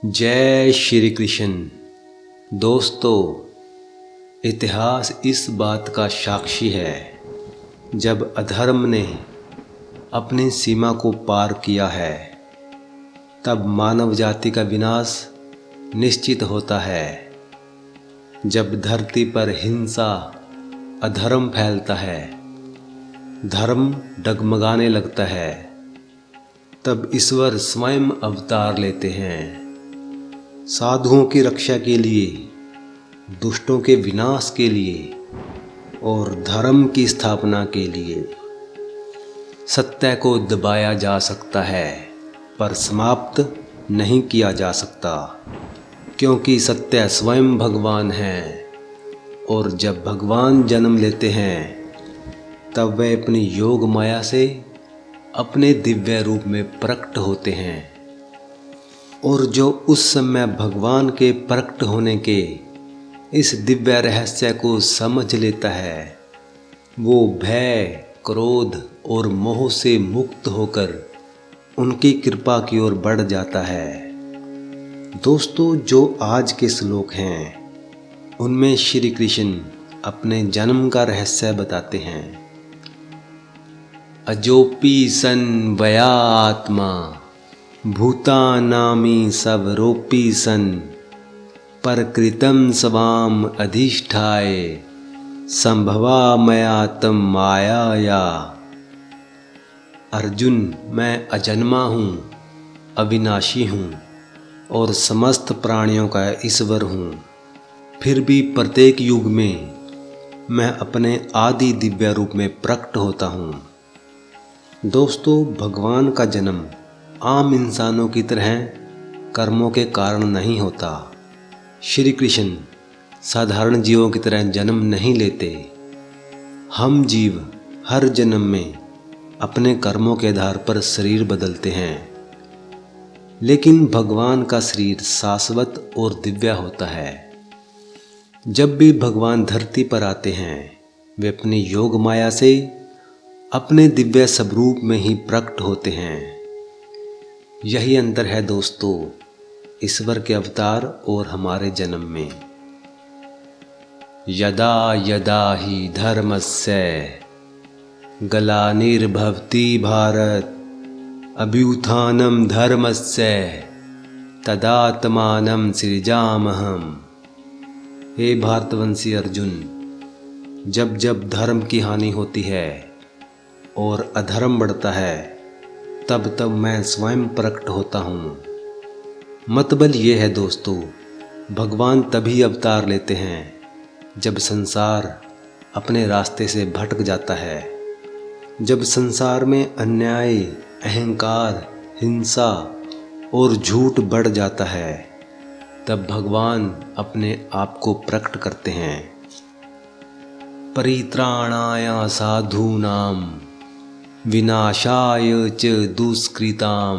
जय श्री कृष्ण। दोस्तों, इतिहास इस बात का साक्षी है, जब अधर्म ने अपनी सीमा को पार किया है तब मानव जाति का विनाश निश्चित होता है। जब धरती पर हिंसा अधर्म फैलता है, धर्म डगमगाने लगता है, तब ईश्वर स्वयं अवतार लेते हैं। साधुओं की रक्षा के लिए, दुष्टों के विनाश के लिए और धर्म की स्थापना के लिए। सत्य को दबाया जा सकता है पर समाप्त नहीं किया जा सकता, क्योंकि सत्य स्वयं भगवान है। और जब भगवान जन्म लेते हैं तब वे अपनी योग माया से अपने दिव्य रूप में प्रकट होते हैं। और जो उस समय भगवान के प्रकट होने के इस दिव्य रहस्य को समझ लेता है, वो भय, क्रोध और मोह से मुक्त होकर उनकी कृपा की ओर बढ़ जाता है। दोस्तों, जो आज के श्लोक हैं उनमें श्री कृष्ण अपने जन्म का रहस्य बताते हैं। अजोपि सन वया आत्मा भूतानामि सवरोपि सन परकृतं स्वाम अधिष्ठाय संभवा मया तम मायाया। अर्जुन, मैं अजन्मा हूँ, अविनाशी हूँ और समस्त प्राणियों का ईश्वर हूँ। फिर भी प्रत्येक युग में मैं अपने आदि दिव्य रूप में प्रकट होता हूँ। दोस्तों, भगवान का जन्म आम इंसानों की तरह कर्मों के कारण नहीं होता। श्री कृष्ण साधारण जीवों की तरह जन्म नहीं लेते। हम जीव हर जन्म में अपने कर्मों के आधार पर शरीर बदलते हैं, लेकिन भगवान का शरीर शाश्वत और दिव्य होता है। जब भी भगवान धरती पर आते हैं, वे अपनी योग माया से अपने दिव्य स्वरूप में ही प्रकट होते हैं। यही अंतर है दोस्तों, ईश्वर के अवतार और हमारे जन्म में। यदा यदा ही धर्मस्य ग्लानिर्भवति भारत अभ्युत्थानं धर्मस्य तदात्मानं सृजाम्यहम्। हे भारतवंशी अर्जुन, जब जब धर्म की हानि होती है और अधर्म बढ़ता है, तब तब मैं स्वयं प्रकट होता हूँ। मतबल ये है दोस्तों, भगवान तभी अवतार लेते हैं जब संसार अपने रास्ते से भटक जाता है, जब संसार में अन्याय, अहंकार, हिंसा और झूठ बढ़ जाता है, तब भगवान अपने आप को प्रकट करते हैं। परित्राणाय साधूनां विनाशाय च दुष्कृतां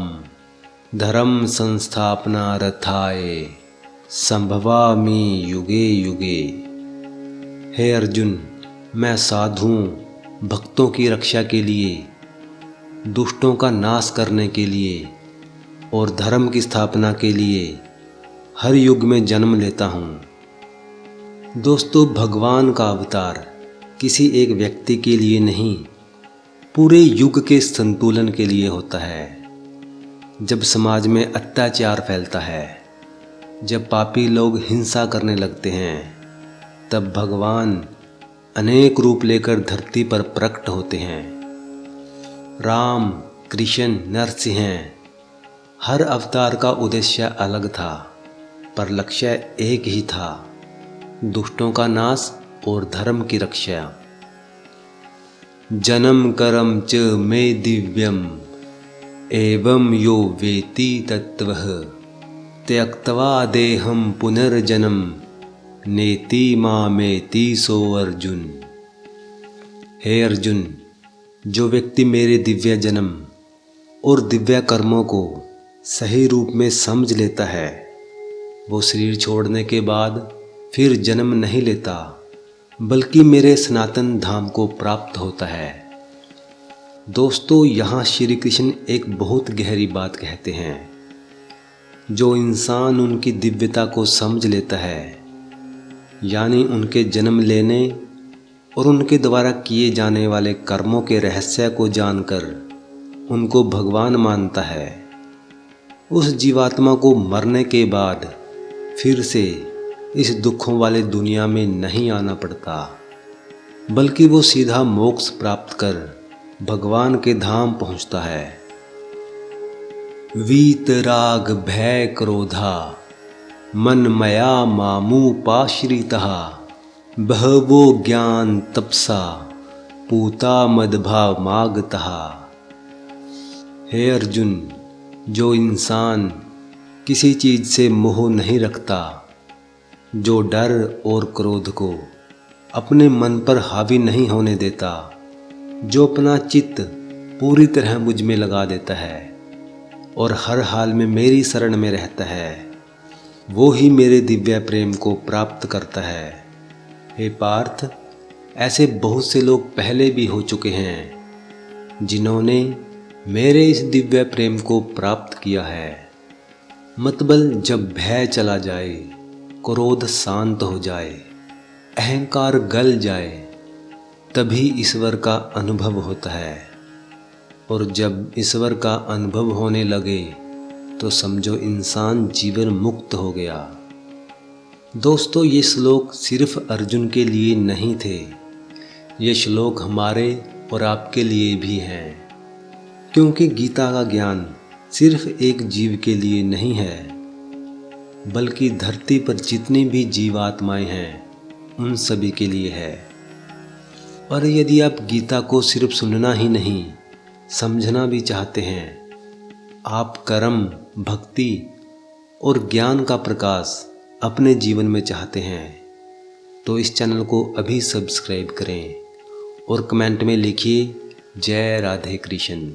धर्म संस्थापनार्थाय संभवामि युगे युगे। हे अर्जुन, मैं साधुओं, भक्तों की रक्षा के लिए, दुष्टों का नाश करने के लिए और धर्म की स्थापना के लिए हर युग में जन्म लेता हूँ। दोस्तों, भगवान का अवतार किसी एक व्यक्ति के लिए नहीं, पूरे युग के संतुलन के लिए होता है। जब समाज में अत्याचार फैलता है, जब पापी लोग हिंसा करने लगते हैं, तब भगवान अनेक रूप लेकर धरती पर प्रकट होते हैं। राम, कृष्ण, नरसिंह, हर अवतार का उद्देश्य अलग था, पर लक्ष्य एक ही था, दुष्टों का नाश और धर्म की रक्षा। जन्म कर्म च मे दिव्यम एवं यो वेति तत्वः त्यक्त्वा देहं पुनर्जन्म नेति मामेति सो अर्जुन। हे अर्जुन, जो व्यक्ति मेरे दिव्य जन्म और दिव्य कर्मों को सही रूप में समझ लेता है, वो शरीर छोड़ने के बाद फिर जन्म नहीं लेता, बल्कि मेरे सनातन धाम को प्राप्त होता है। दोस्तों, यहाँ श्री कृष्ण एक बहुत गहरी बात कहते हैं। जो इंसान उनकी दिव्यता को समझ लेता है, यानी उनके जन्म लेने और उनके द्वारा किए जाने वाले कर्मों के रहस्य को जानकर उनको भगवान मानता है, उस जीवात्मा को मरने के बाद फिर से इस दुखों वाले दुनिया में नहीं आना पड़ता, बल्कि वो सीधा मोक्ष प्राप्त कर भगवान के धाम पहुंचता है। वीतराग भय क्रोधा मन मया मामुपाश्रितः बहवो ज्ञान तपसा पूता मदभाव मागतः। हे अर्जुन, जो इंसान किसी चीज़ से मोह नहीं रखता, जो डर और क्रोध को अपने मन पर हावी नहीं होने देता, जो अपना चित्त पूरी तरह मुझ में लगा देता है और हर हाल में मेरी शरण में रहता है, वो ही मेरे दिव्य प्रेम को प्राप्त करता है। हे पार्थ, ऐसे बहुत से लोग पहले भी हो चुके हैं जिन्होंने मेरे इस दिव्य प्रेम को प्राप्त किया है। मतबल जब भय चला जाए, क्रोध शांत हो जाए, अहंकार गल जाए, तभी ईश्वर का अनुभव होता है। और जब ईश्वर का अनुभव होने लगे तो समझो इंसान जीवन मुक्त हो गया। दोस्तों, ये श्लोक सिर्फ अर्जुन के लिए नहीं थे, ये श्लोक हमारे और आपके लिए भी हैं, क्योंकि गीता का ज्ञान सिर्फ एक जीव के लिए नहीं है, बल्कि धरती पर जितनी भी जीवात्माएं हैं उन सभी के लिए है। और यदि आप गीता को सिर्फ सुनना ही नहीं, समझना भी चाहते हैं, आप कर्म, भक्ति और ज्ञान का प्रकाश अपने जीवन में चाहते हैं, तो इस चैनल को अभी सब्सक्राइब करें और कमेंट में लिखिए जय राधे कृष्ण।